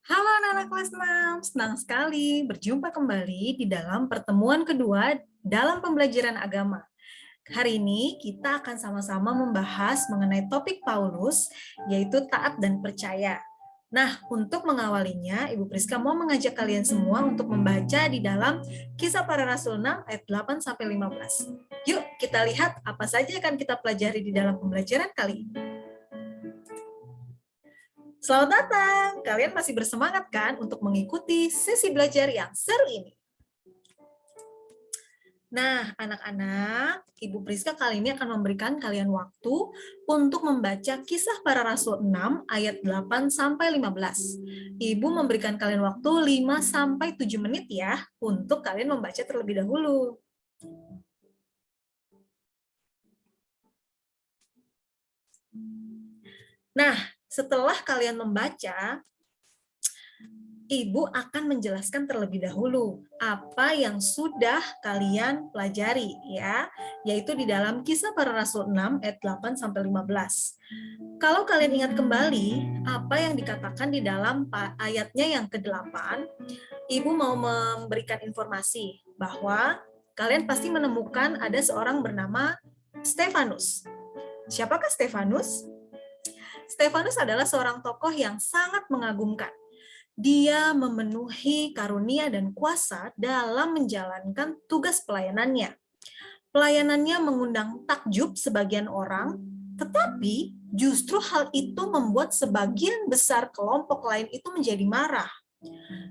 Halo anak-anak kelas 6, senang sekali berjumpa kembali di dalam pertemuan kedua dalam pembelajaran agama. Hari ini kita akan sama-sama membahas mengenai topik Paulus, yaitu taat dan percaya. Nah, untuk mengawalinya, Ibu Priska mau mengajak kalian semua untuk membaca di dalam Kisah Para Rasul 6 ayat 8-15. Yuk, kita lihat apa saja yang akan kita pelajari di dalam pembelajaran kali ini. Selamat datang, kalian masih bersemangat kan untuk mengikuti sesi belajar yang seru ini? Nah, anak-anak, Ibu Priska kali ini akan memberikan kalian waktu untuk membaca Kisah Para Rasul 6 ayat 8-15. Ibu memberikan kalian waktu 5-7 menit ya untuk kalian membaca terlebih dahulu. Nah, setelah kalian membaca, Ibu akan menjelaskan terlebih dahulu apa yang sudah kalian pelajari ya, yaitu di dalam Kisah Para Rasul 6 ayat 8-15. Kalau kalian ingat kembali apa yang dikatakan di dalam ayatnya yang ke-8, Ibu mau memberikan informasi bahwa kalian pasti menemukan ada seorang bernama Stefanus. Siapakah Stefanus? Stefanus adalah seorang tokoh yang sangat mengagumkan. Dia memenuhi karunia dan kuasa dalam menjalankan tugas pelayanannya. Pelayanannya mengundang takjub sebagian orang, tetapi justru hal itu membuat sebagian besar kelompok lain itu menjadi marah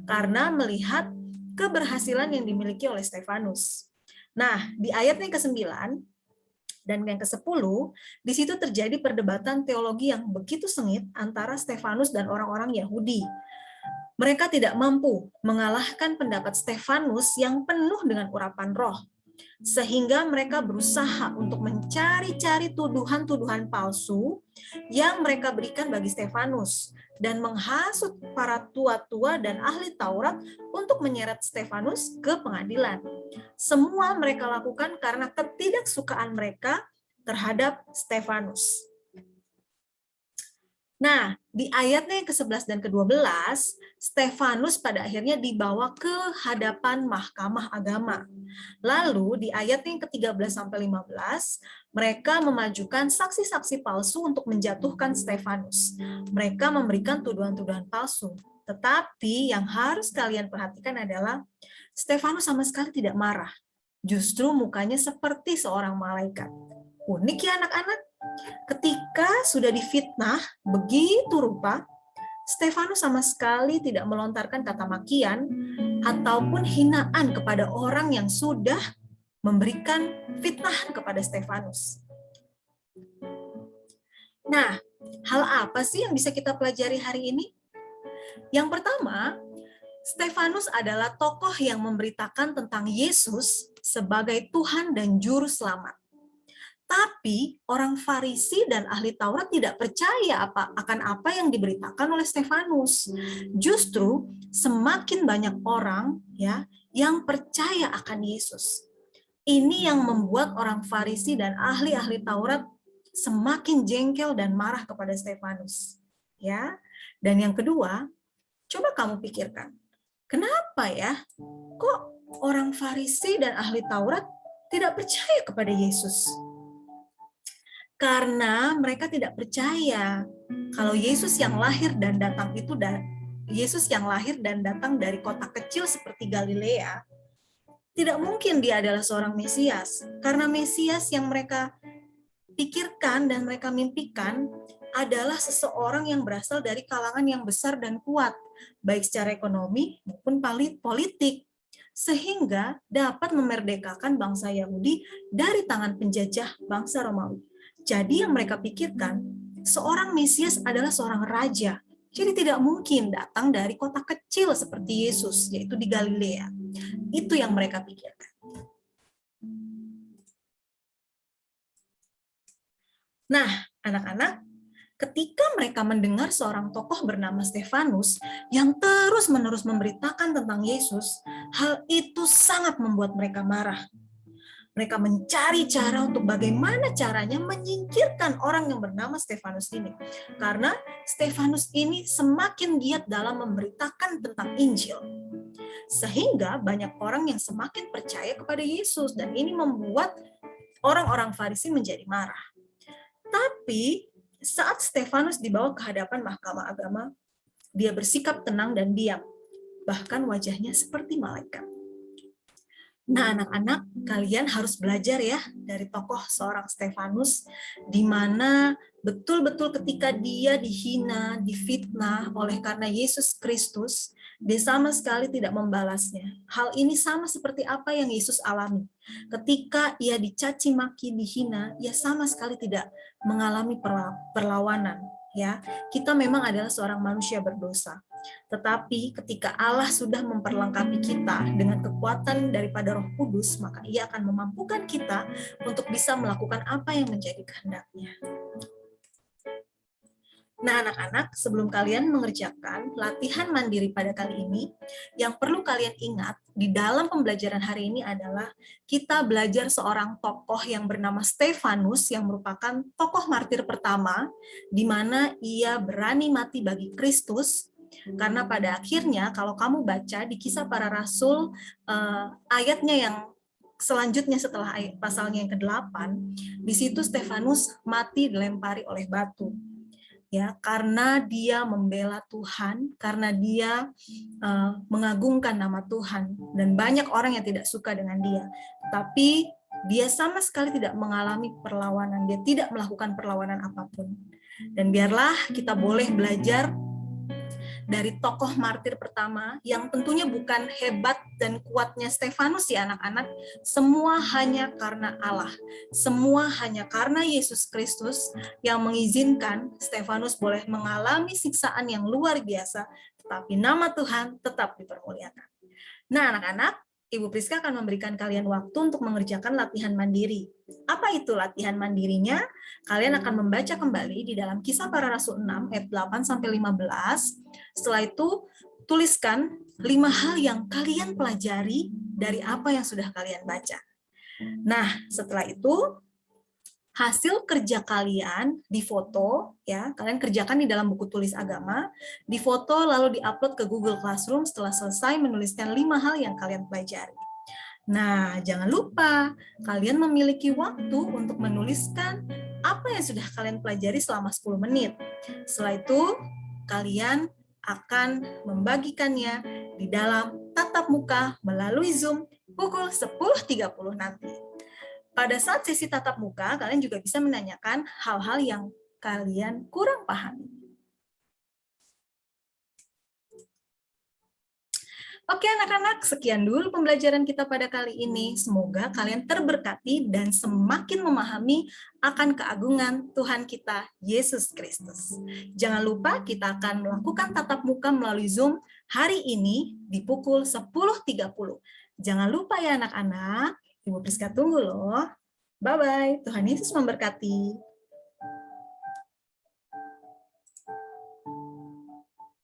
karena melihat keberhasilan yang dimiliki oleh Stefanus. Nah, di ayat yang ke-9 dan yang ke-10, di situ terjadi perdebatan teologi yang begitu sengit antara Stefanus dan orang-orang Yahudi. Mereka tidak mampu mengalahkan pendapat Stefanus yang penuh dengan urapan roh, sehingga mereka berusaha untuk mencari-cari tuduhan-tuduhan palsu yang mereka berikan bagi Stefanus dan menghasut para tua-tua dan ahli Taurat untuk menyeret Stefanus ke pengadilan. Semua mereka lakukan karena ketidaksukaan mereka terhadap Stefanus. Nah, di ayatnya yang ke-11 dan ke-12, Stefanus pada akhirnya dibawa ke hadapan Mahkamah Agama. Lalu di ayatnya yang ke-13 sampai 15, mereka memajukan saksi-saksi palsu untuk menjatuhkan Stefanus. Mereka memberikan tuduhan-tuduhan palsu. Tetapi yang harus kalian perhatikan adalah Stefanus sama sekali tidak marah. Justru mukanya seperti seorang malaikat. Unik ya anak-anak? Ketika sudah difitnah begitu rupa, Stefanus sama sekali tidak melontarkan kata makian ataupun hinaan kepada orang yang sudah memberikan fitnah kepada Stefanus. Nah, hal apa sih yang bisa kita pelajari hari ini? Yang pertama, Stefanus adalah tokoh yang memberitakan tentang Yesus sebagai Tuhan dan Juru Selamat. Tapi orang Farisi dan ahli Taurat tidak percaya akan apa yang diberitakan oleh Stefanus. Justru semakin banyak orang ya yang percaya akan Yesus. Ini yang membuat orang Farisi dan ahli-ahli Taurat semakin jengkel dan marah kepada Stefanus. Ya. Dan yang kedua, coba kamu pikirkan. Kenapa ya? Kok orang Farisi dan ahli Taurat tidak percaya kepada Yesus? Karena mereka tidak percaya kalau Yesus yang lahir dan datang itu Yesus yang lahir dan datang dari kota kecil seperti Galilea, tidak mungkin dia adalah seorang Mesias. Karena Mesias yang mereka pikirkan dan mereka mimpikan adalah seseorang yang berasal dari kalangan yang besar dan kuat, baik secara ekonomi maupun politik, sehingga dapat memerdekakan bangsa Yahudi dari tangan penjajah bangsa Romawi. Jadi yang mereka pikirkan, seorang Mesias adalah seorang raja. Jadi tidak mungkin datang dari kota kecil seperti Yesus, yaitu di Galilea. Itu yang mereka pikirkan. Nah, anak-anak, ketika mereka mendengar seorang tokoh bernama Stefanus yang terus-menerus memberitakan tentang Yesus, hal itu sangat membuat mereka marah. Mereka mencari cara untuk bagaimana caranya menyingkirkan orang yang bernama Stefanus ini. Karena Stefanus ini semakin giat dalam memberitakan tentang Injil. Sehingga banyak orang yang semakin percaya kepada Yesus, dan ini membuat orang-orang Farisi menjadi marah. Tapi saat Stefanus dibawa ke hadapan mahkamah agama, dia bersikap tenang dan diam. Bahkan wajahnya seperti malaikat. Nah, anak-anak, kalian harus belajar ya dari tokoh seorang Stefanus, di mana betul-betul ketika dia dihina, difitnah oleh karena Yesus Kristus, dia sama sekali tidak membalasnya. Hal ini sama seperti apa yang Yesus alami. Ketika ia dicaci maki, dihina, ia sama sekali tidak mengalami perlawanan. Ya, kita memang adalah seorang manusia berdosa. Tetapi ketika Allah sudah memperlengkapi kita dengan kekuatan daripada Roh Kudus, maka Ia akan memampukan kita untuk bisa melakukan apa yang menjadi kehendak-Nya. Nah, anak-anak, sebelum kalian mengerjakan latihan mandiri pada kali ini, yang perlu kalian ingat di dalam pembelajaran hari ini adalah kita belajar seorang tokoh yang bernama Stefanus, yang merupakan tokoh martir pertama, di mana ia berani mati bagi Kristus. Karena pada akhirnya kalau kamu baca di Kisah Para Rasul ayatnya yang selanjutnya setelah pasalnya yang ke-8, di situ Stefanus mati dilempari oleh batu. Ya, karena dia membela Tuhan, karena dia mengagungkan nama Tuhan, dan banyak orang yang tidak suka dengan dia. Tapi dia sama sekali tidak mengalami perlawanan, dia tidak melakukan perlawanan apapun. Dan biarlah kita boleh belajar dari tokoh martir pertama yang tentunya bukan hebat dan kuatnya Stefanus ya anak-anak, semua hanya karena Allah, semua hanya karena Yesus Kristus yang mengizinkan Stefanus boleh mengalami siksaan yang luar biasa, tetapi nama Tuhan tetap dipermuliakan. Nah anak-anak, Ibu Priska akan memberikan kalian waktu untuk mengerjakan latihan mandiri. Apa itu latihan mandirinya? Kalian akan membaca kembali di dalam Kisah Para Rasul 6 ayat 8-15. Setelah itu, tuliskan 5 hal yang kalian pelajari dari apa yang sudah kalian baca. Nah, setelah itu, hasil kerja kalian difoto, ya, kalian kerjakan di dalam buku tulis agama, difoto lalu diupload ke Google Classroom setelah selesai menuliskan 5 hal yang kalian pelajari. Nah, jangan lupa, kalian memiliki waktu untuk menuliskan apa yang sudah kalian pelajari selama 10 menit. Setelah itu, kalian akan membagikannya di dalam tatap muka melalui Zoom pukul 10.30 nanti. Pada saat sesi tatap muka, kalian juga bisa menanyakan hal-hal yang kalian kurang pahami. Oke anak-anak, sekian dulu pembelajaran kita pada kali ini. Semoga kalian terberkati dan semakin memahami akan keagungan Tuhan kita, Yesus Kristus. Jangan lupa kita akan melakukan tatap muka melalui Zoom hari ini di pukul 10.30. Jangan lupa ya anak-anak, Ibu Priska tunggu loh. Bye-bye, Tuhan Yesus memberkati.